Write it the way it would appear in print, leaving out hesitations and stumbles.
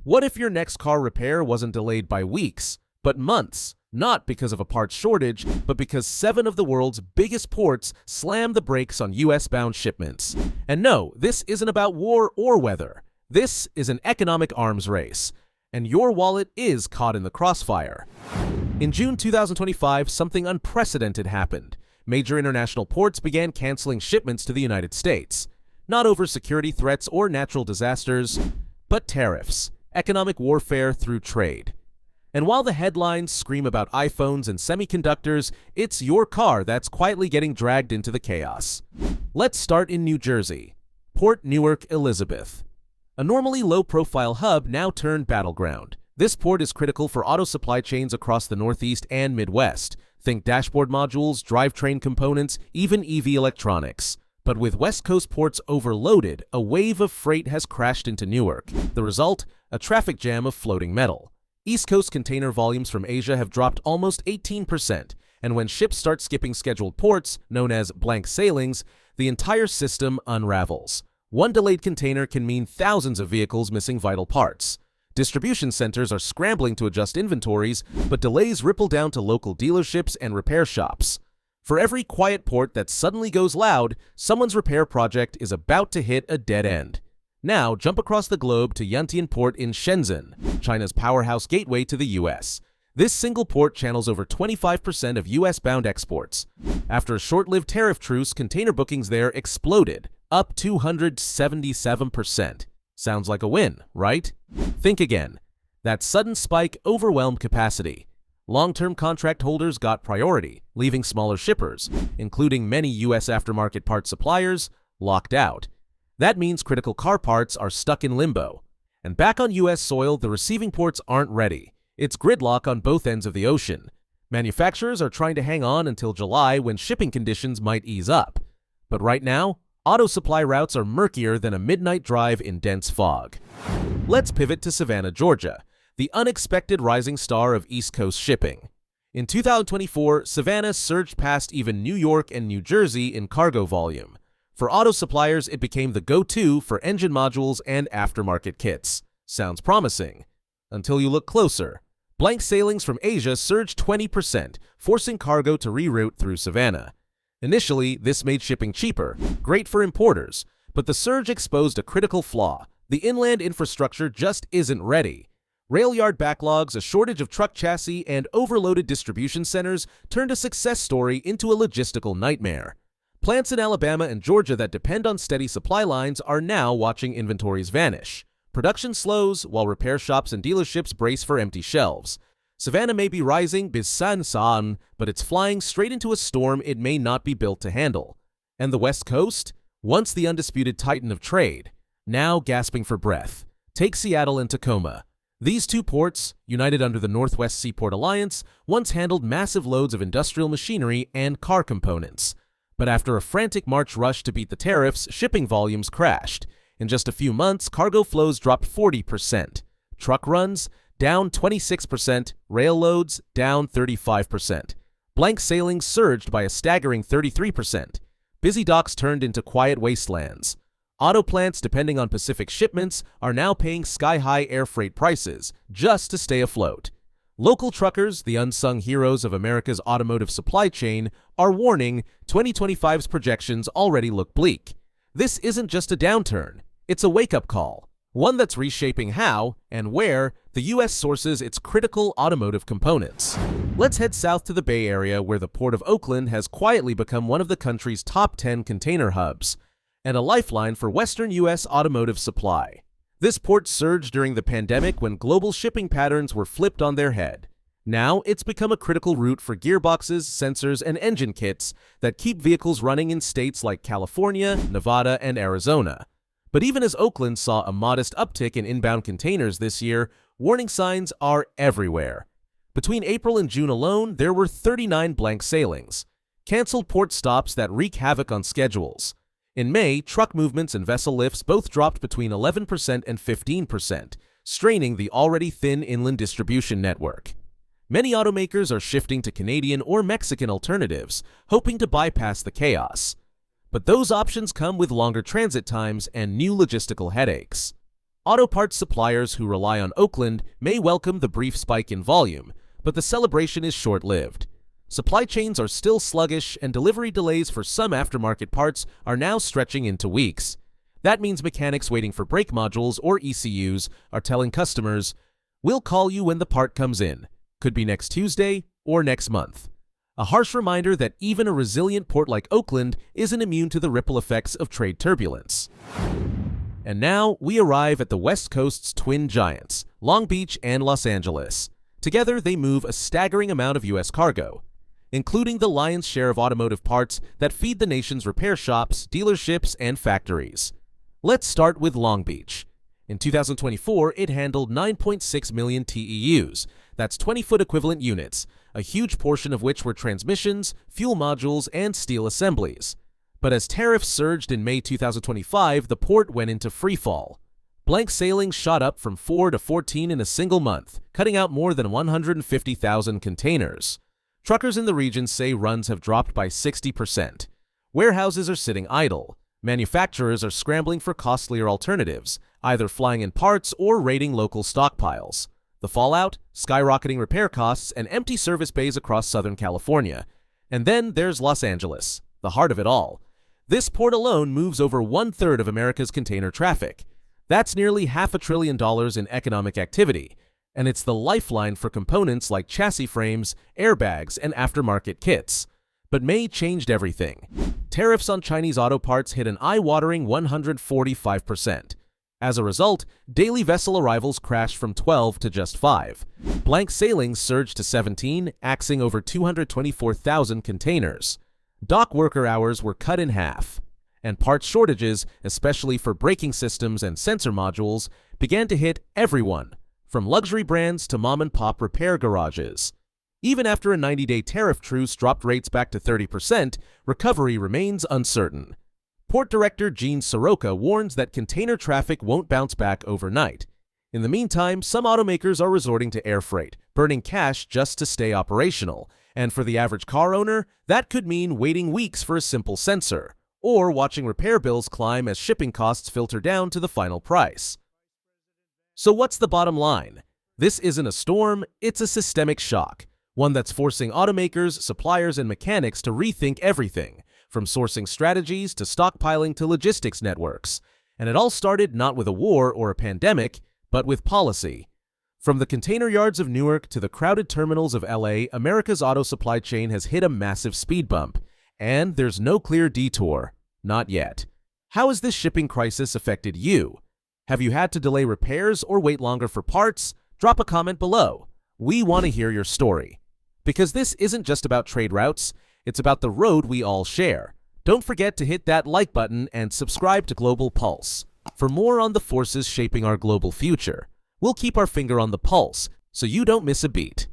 What if your next car repair wasn't delayed by weeks, but months? Not because of a parts shortage, but because 7 of the world's biggest ports slammed the brakes on US-bound shipments. And no, this isn't about war or weather. This is an economic arms race, and your wallet is caught in the crossfire. In June 2025, something unprecedented happened. Major international ports began canceling shipments to the United States. Not over security threats or natural disasters, but tariffs, economic warfare through trade. And while the headlines scream about iPhones and semiconductors, it's your car that's quietly getting dragged into the chaos. Let's start in New Jersey. Port Newark-Elizabeth. A normally low-profile hub now turned battleground. This port is critical for auto supply chains across the Northeast and Midwest. Think dashboard modules, drivetrain components, even EV electronics. But with West Coast ports overloaded, a wave of freight has crashed into Newark. The result? A traffic jam of floating metal. East Coast container volumes from Asia have dropped almost 18%, and when ships start skipping scheduled ports, known as blank sailings, the entire system unravels. One delayed container can mean thousands of vehicles missing vital parts. Distribution centers are scrambling to adjust inventories, but delays ripple down to local dealerships and repair shops. For every quiet port that suddenly goes loud, someone's repair project is about to hit a dead end. Now, jump across the globe to Yantian port in Shenzhen, China's powerhouse gateway to the US. This single port channels over 25% of US-bound exports. After a short-lived tariff truce, container bookings there exploded, up 277%. Sounds like a win, right? Think again. That sudden spike overwhelmed capacity. Long-term contract holders got priority, leaving smaller shippers, including many US aftermarket parts suppliers, locked out. That means critical car parts are stuck in limbo. And back on US soil, the receiving ports aren't ready. It's gridlock on both ends of the ocean. Manufacturers are trying to hang on until July when shipping conditions might ease up. But right now, auto supply routes are murkier than a midnight drive in dense fog. Let's pivot to Savannah, Georgia, the unexpected rising star of East Coast shipping. In 2024, Savannah surged past even New York and New Jersey in cargo volume. For auto suppliers, it became the go-to for engine modules and aftermarket kits. Sounds promising. Until you look closer. Blank sailings from Asia surged 20%, forcing cargo to reroute through Savannah. Initially, this made shipping cheaper, great for importers, but the surge exposed a critical flaw. The inland infrastructure just isn't ready. Rail yard backlogs, a shortage of truck chassis, and overloaded distribution centers turned a success story into a logistical nightmare. Plants in Alabama and Georgia that depend on steady supply lines are now watching inventories vanish. Production slows while repair shops and dealerships brace for empty shelves. Savannah may be rising bisan, but it's flying straight into a storm it may not be built to handle. And the West Coast? Once the undisputed titan of trade, now gasping for breath. Take Seattle and Tacoma. These two ports, united under the Northwest Seaport Alliance, once handled massive loads of industrial machinery and car components. But after a frantic March rush to beat the tariffs, shipping volumes crashed. In just a few months, cargo flows dropped 40%. Truck runs down 26%, rail loads down 35%. Blank sailings surged by a staggering 33%. Busy docks turned into quiet wastelands. Auto plants depending on Pacific shipments are now paying sky-high air freight prices just to stay afloat. Local truckers, the unsung heroes of America's automotive supply chain, are warning 2025's projections already look bleak. This isn't just a downturn, it's a wake-up call, one that's reshaping how and where the US sources its critical automotive components. Let's head south to the Bay Area, where the port of Oakland has quietly become one of the country's top 10 container hubs, and a lifeline for Western US automotive supply. This port surged during the pandemic when global shipping patterns were flipped on their head. Now, it's become a critical route for gearboxes, sensors, and engine kits that keep vehicles running in states like California, Nevada, and Arizona. But even as Oakland saw a modest uptick in inbound containers this year, warning signs are everywhere. Between April and June alone, there were 39 blank sailings, canceled port stops that wreak havoc on schedules. In May, truck movements and vessel lifts both dropped between 11% and 15%, straining the already thin inland distribution network. Many automakers are shifting to Canadian or Mexican alternatives, hoping to bypass the chaos. But those options come with longer transit times and new logistical headaches. Auto parts suppliers who rely on Oakland may welcome the brief spike in volume, but the celebration is short-lived. Supply chains are still sluggish, and delivery delays for some aftermarket parts are now stretching into weeks. That means mechanics waiting for brake modules or ECUs are telling customers, "We'll call you when the part comes in. Could be next Tuesday or next month." A harsh reminder that even a resilient port like Oakland isn't immune to the ripple effects of trade turbulence. And now we arrive at the West Coast's twin giants, Long Beach and Los Angeles. Together, they move a staggering amount of U.S. cargo, including the lion's share of automotive parts that feed the nation's repair shops, dealerships, and factories. Let's start with Long Beach. In 2024, it handled 9.6 million TEUs, that's 20-foot equivalent units, a huge portion of which were transmissions, fuel modules, and steel assemblies. But as tariffs surged in May 2025, the port went into freefall. Blank sailings shot up from 4 to 14 in a single month, cutting out more than 150,000 containers. Truckers in the region say runs have dropped by 60%. Warehouses are sitting idle. Manufacturers are scrambling for costlier alternatives, either flying in parts or raiding local stockpiles. The fallout? Skyrocketing repair costs and empty service bays across Southern California. And then there's Los Angeles, the heart of it all. This port alone moves over 1/3 of America's container traffic. That's nearly $500 billion in economic activity, and it's the lifeline for components like chassis frames, airbags, and aftermarket kits. But May changed everything. Tariffs on Chinese auto parts hit an eye-watering 145%. As a result, daily vessel arrivals crashed from 12 to just 5. Blank sailings surged to 17, axing over 224,000 containers. Dock worker hours were cut in half, and parts shortages, especially for braking systems and sensor modules, began to hit everyone, from luxury brands to mom-and-pop repair garages. Even after a 90-day tariff truce dropped rates back to 30%, recovery remains uncertain. Port Director Gene Soroka warns that container traffic won't bounce back overnight. In the meantime, some automakers are resorting to air freight, burning cash just to stay operational. And for the average car owner, that could mean waiting weeks for a simple sensor, or watching repair bills climb as shipping costs filter down to the final price. So what's the bottom line? This isn't a storm, it's a systemic shock, one that's forcing automakers, suppliers, and mechanics to rethink everything, from sourcing strategies to stockpiling to logistics networks. And it all started not with a war or a pandemic, but with policy. From the container yards of Newark to the crowded terminals of LA, America's auto supply chain has hit a massive speed bump. And there's no clear detour. Not yet. How has this shipping crisis affected you? Have you had to delay repairs or wait longer for parts? Drop a comment below. We want to hear your story. Because this isn't just about trade routes, it's about the road we all share. Don't forget to hit that like button and subscribe to Global Pulse for more on the forces shaping our global future. We'll keep our finger on the pulse so you don't miss a beat.